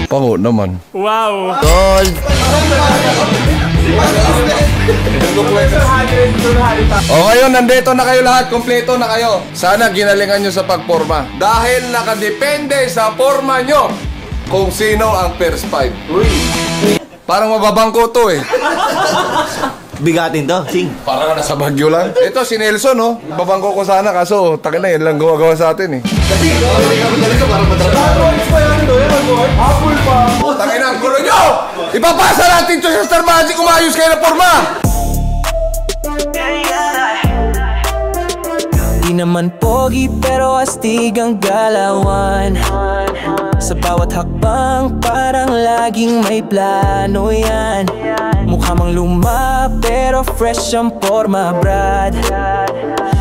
Pango naman. Wow! Tol! O ngayon, nandito na kayo lahat. Kompleto na kayo. Sana ginalingan nyo sa pagporma. Dahil nakadepende sa forma nyo kung sino ang first five. Parang mababangko to eh. Bigatin to, Sing. Parang nasa Baguio lang. Ito si Nelson, no? Babangko ko sana kaso takin na yun lang gumagawa sa atin eh. Kasi takin na ang gulo nyo! Ipapasa natin to sa Star Magic, umayos kayo na forma! Di naman pogi pero astig ang galawan. Sa bawat hakbang parang laging may plano yan. Mukha mang luma pero fresh ang forma, brad.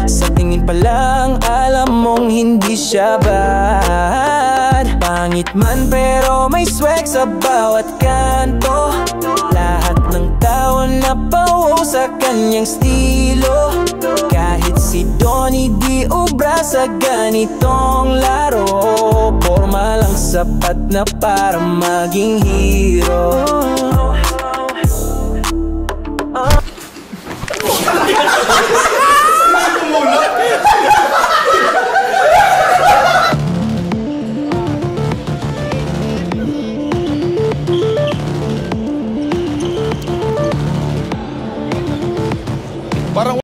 Sa tingin pa lang alam mong hindi siya bad. Pangit man pero may swag sa bawat kanto. Lahat ng tao napawaw sa kanyang stilo. Kahit si Donnie di ubra sa ganitong laro. Forma lang sapat na para maging hero.